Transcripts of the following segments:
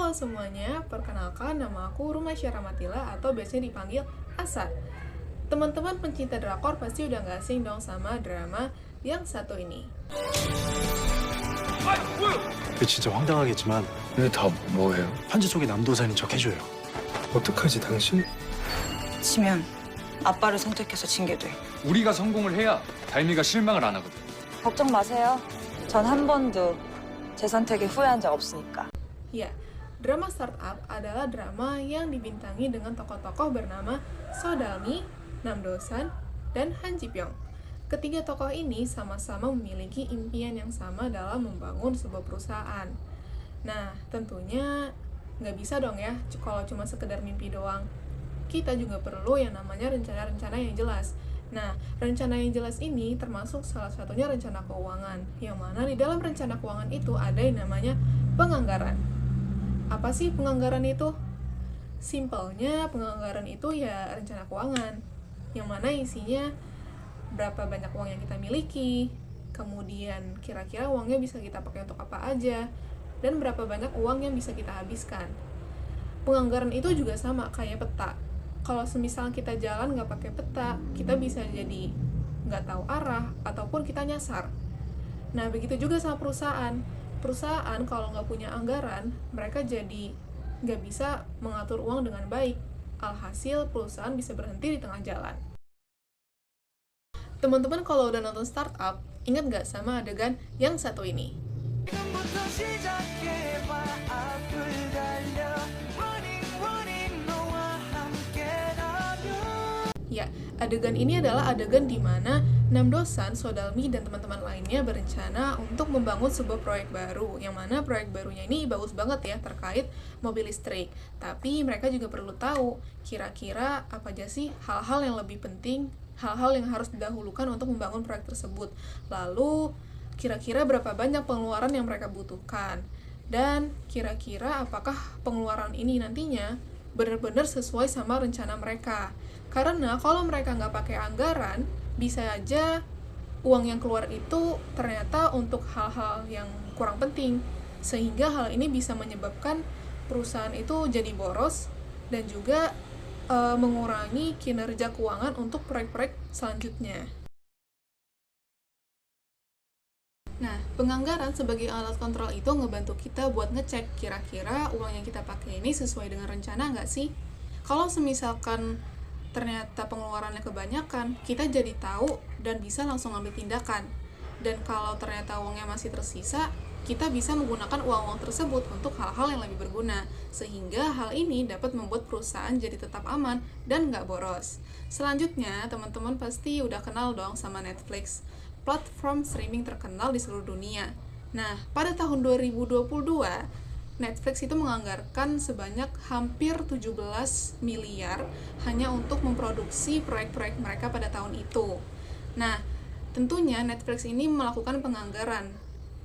Halo semuanya, perkenalkan nama aku Rumasya Ramatila atau biasanya dipanggil Asa. Teman-teman pencinta drakor pasti udah gak asing dong sama drama yang satu ini. 진짜 황당하겠지만 근데 다 뭐예요? 환자 쪽에 남도사인 척 해줘요. 어떡하지 당신? 지면 아빠를 선택해서 징계돼. 우리가 성공을 해야 달미가 실망을 안 하거든. 걱정 마세요. 전 한 번도 제 선택에 후회한 적 없으니까. Ya, drama Startup adalah drama yang dibintangi dengan tokoh-tokoh bernama So Dalmi, Nam Do-san, dan Han Ji Pyong. Ketiga tokoh ini sama-sama memiliki impian yang sama dalam membangun sebuah perusahaan. Nah, tentunya nggak bisa dong ya kalau cuma sekedar mimpi doang. Kita juga perlu yang namanya rencana-rencana yang jelas. Nah, rencana yang jelas ini termasuk salah satunya rencana keuangan, yang mana di dalam rencana keuangan itu ada yang namanya penganggaran. Apa sih penganggaran itu? Simpelnya, penganggaran itu ya rencana keuangan, yang mana isinya berapa banyak uang yang kita miliki, kemudian kira-kira uangnya bisa kita pakai untuk apa aja, dan berapa banyak uang yang bisa kita habiskan. Penganggaran itu juga sama kayak peta. Kalau semisal kita jalan nggak pakai peta, kita bisa jadi nggak tahu arah, ataupun kita nyasar. Nah, begitu juga sama perusahaan. Perusahaan kalau nggak punya anggaran, mereka jadi nggak bisa mengatur uang dengan baik. Alhasil, perusahaan bisa berhenti di tengah jalan. Teman-teman kalau udah nonton Startup, ingat nggak sama adegan yang satu ini? Ya, adegan ini adalah adegan di mana Nam Do-san, So Dalmi, dan teman-teman lainnya berencana untuk membangun sebuah proyek baru, yang mana proyek barunya ini bagus banget ya terkait mobil listrik. Tapi mereka juga perlu tahu kira-kira apa aja sih hal-hal yang lebih penting, hal-hal yang harus didahulukan untuk membangun proyek tersebut. Lalu kira-kira berapa banyak pengeluaran yang mereka butuhkan, dan kira-kira apakah pengeluaran ini nantinya benar-benar sesuai sama rencana mereka. Karena kalau mereka nggak pakai anggaran, bisa aja uang yang keluar itu ternyata untuk hal-hal yang kurang penting, sehingga hal ini bisa menyebabkan perusahaan itu jadi boros dan juga mengurangi kinerja keuangan untuk proyek-proyek selanjutnya. Nah, penganggaran sebagai alat kontrol itu ngebantu kita buat ngecek kira-kira uang yang kita pakai ini sesuai dengan rencana nggak sih? Kalau semisalkan ternyata pengeluarannya kebanyakan, kita jadi tahu dan bisa langsung ambil tindakan. Dan kalau ternyata uangnya masih tersisa, kita bisa menggunakan uang-uang tersebut untuk hal-hal yang lebih berguna, sehingga hal ini dapat membuat perusahaan jadi tetap aman dan nggak boros. Selanjutnya, teman-teman pasti udah kenal dong sama Netflix, platform streaming terkenal di seluruh dunia. Nah, pada tahun 2022, Netflix itu menganggarkan sebanyak hampir 17 miliar hanya untuk memproduksi proyek-proyek mereka pada tahun itu. Nah, tentunya Netflix ini melakukan penganggaran.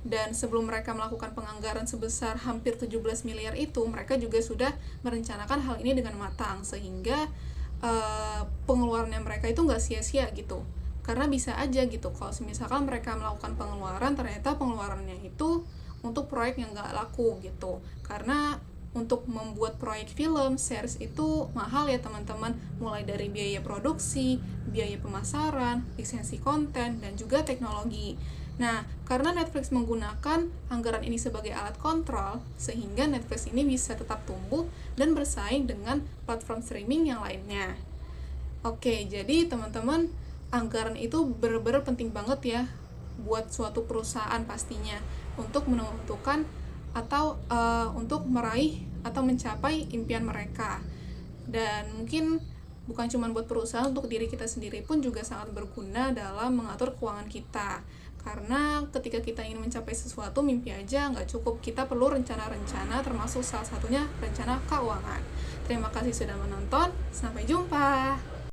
Dan sebelum mereka melakukan penganggaran sebesar hampir 17 miliar itu, mereka juga sudah merencanakan hal ini dengan matang, sehingga pengeluarannya mereka itu nggak sia-sia gitu. Karena bisa aja gitu, kalau misalkan mereka melakukan pengeluaran, ternyata pengeluarannya itu untuk proyek yang nggak laku gitu. Karena untuk membuat proyek film, series itu mahal ya teman-teman, mulai dari biaya produksi, biaya pemasaran, lisensi konten, dan juga teknologi. Nah, karena Netflix menggunakan anggaran ini sebagai alat kontrol, sehingga Netflix ini bisa tetap tumbuh dan bersaing dengan platform streaming yang lainnya. Oke, jadi teman-teman, anggaran itu benar-benar penting banget ya buat suatu perusahaan pastinya untuk menentukan atau untuk meraih atau mencapai impian mereka. Dan mungkin bukan cuma buat perusahaan, untuk diri kita sendiri pun juga sangat berguna dalam mengatur keuangan kita. Karena ketika kita ingin mencapai sesuatu, mimpi aja nggak cukup, kita perlu rencana-rencana, termasuk salah satunya rencana keuangan. Terima kasih sudah menonton, sampai jumpa!